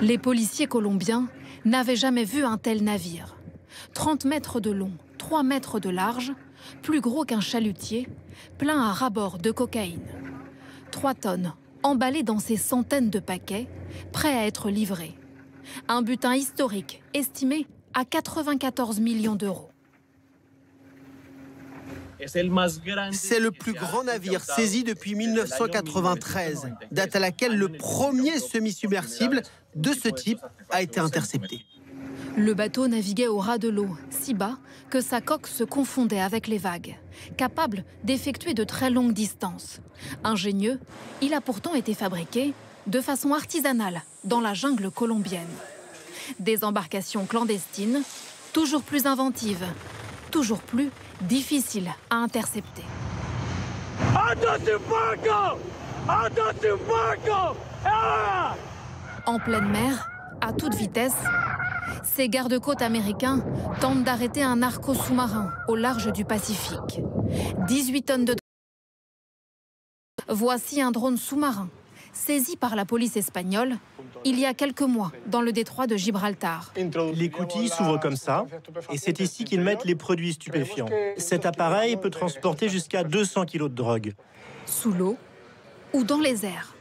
Les policiers colombiens n'avaient jamais vu un tel navire. 30 mètres de long, 3 mètres de large, plus gros qu'un chalutier, plein à ras-bord de cocaïne. 3 tonnes, emballées dans ces centaines de paquets, prêts à être livrés. Un butin historique estimé à 94 millions d'euros. C'est le plus grand navire saisi depuis 1993, date à laquelle le premier semi-submersible de ce type a été intercepté. Le bateau naviguait au ras de l'eau, si bas que sa coque se confondait avec les vagues, capable d'effectuer de très longues distances. Ingénieux, il a pourtant été fabriqué de façon artisanale dans la jungle colombienne. Des embarcations clandestines, toujours plus inventives, toujours plus difficiles à intercepter. En pleine mer, à toute vitesse, ces gardes-côtes américains tentent d'arrêter un narco sous-marin au large du Pacifique. 18 tonnes de drogue. Voici un drone sous-marin saisi par la police espagnole il y a quelques mois dans le détroit de Gibraltar. L'écoutille s'ouvre comme ça, et c'est ici qu'ils mettent les produits stupéfiants. Cet appareil peut transporter jusqu'à 200 kg de drogue. Sous l'eau ou dans les airs.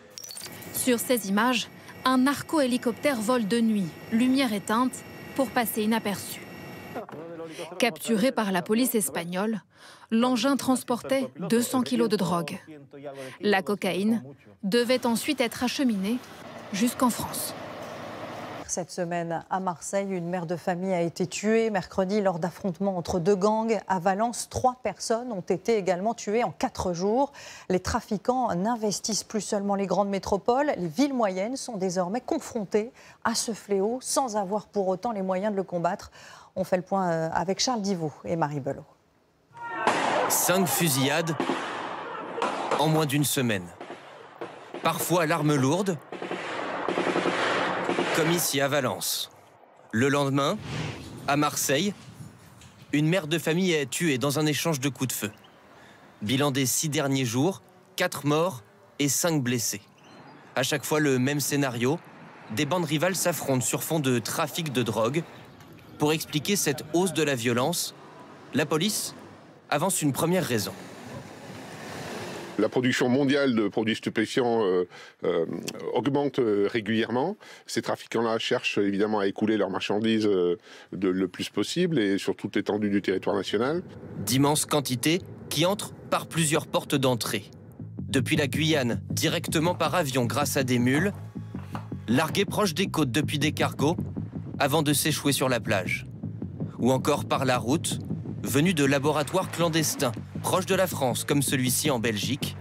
Sur ces images, un narco-hélicoptère vole de nuit, lumière éteinte, pour passer inaperçu. Capturé par la police espagnole, l'engin transportait 200 kg de drogue. La cocaïne devait ensuite être acheminée jusqu'en France. Cette semaine, à Marseille, une mère de famille a été tuée mercredi lors d'affrontements entre 2 gangs. À Valence, 3 personnes ont été également tuées en 4 jours. Les trafiquants n'investissent plus seulement les grandes métropoles. Les villes moyennes sont désormais confrontées à ce fléau sans avoir pour autant les moyens de le combattre. On fait le point avec Charles Divot et Marie Belot. 5 fusillades en moins d'une semaine. Parfois à l'arme lourde, comme ici à Valence. Le lendemain, à Marseille, une mère de famille est tuée dans un échange de coups de feu. Bilan des 6 derniers jours, 4 morts et 5 blessés. À chaque fois le même scénario, des bandes rivales s'affrontent sur fond de trafic de drogue. Pour expliquer cette hausse de la violence, la police avance une première raison. La production mondiale de produits stupéfiants augmente régulièrement. Ces trafiquants-là cherchent évidemment à écouler leurs marchandises le plus possible et sur toute l'étendue du territoire national. D'immenses quantités qui entrent par plusieurs portes d'entrée. Depuis la Guyane, directement par avion grâce à des mules, largués proches des côtes depuis des cargos, avant de s'échouer sur la plage. Ou encore par la route, venus de laboratoires clandestins, proches de la France, comme celui-ci en Belgique,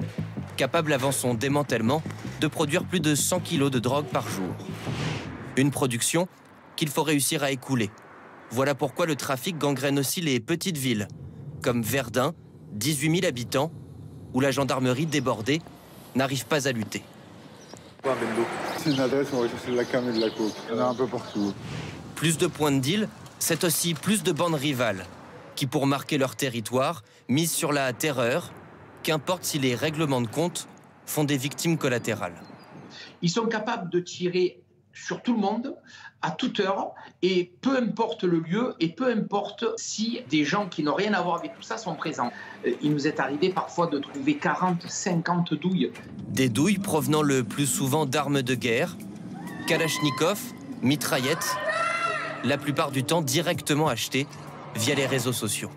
capable avant son démantèlement de produire plus de 100 kg de drogue par jour. Une production qu'il faut réussir à écouler. Voilà pourquoi le trafic gangrène aussi les petites villes, comme Verdun, 18 000 habitants, où la gendarmerie débordée n'arrive pas à lutter. C'est une adresse où on va chercher de la cam et de la coke. Il y en a un peu partout. Plus de points de deal, c'est aussi plus de bandes rivales, qui pour marquer leur territoire, misent sur la terreur, qu'importe si les règlements de compte font des victimes collatérales. Ils sont capables de tirer sur tout le monde, à toute heure, et peu importe le lieu, et peu importe si des gens qui n'ont rien à voir avec tout ça sont présents. Il nous est arrivé parfois de trouver 40, 50 douilles. Des douilles provenant le plus souvent d'armes de guerre, kalachnikov, mitraillettes, la plupart du temps directement achetées via les réseaux sociaux.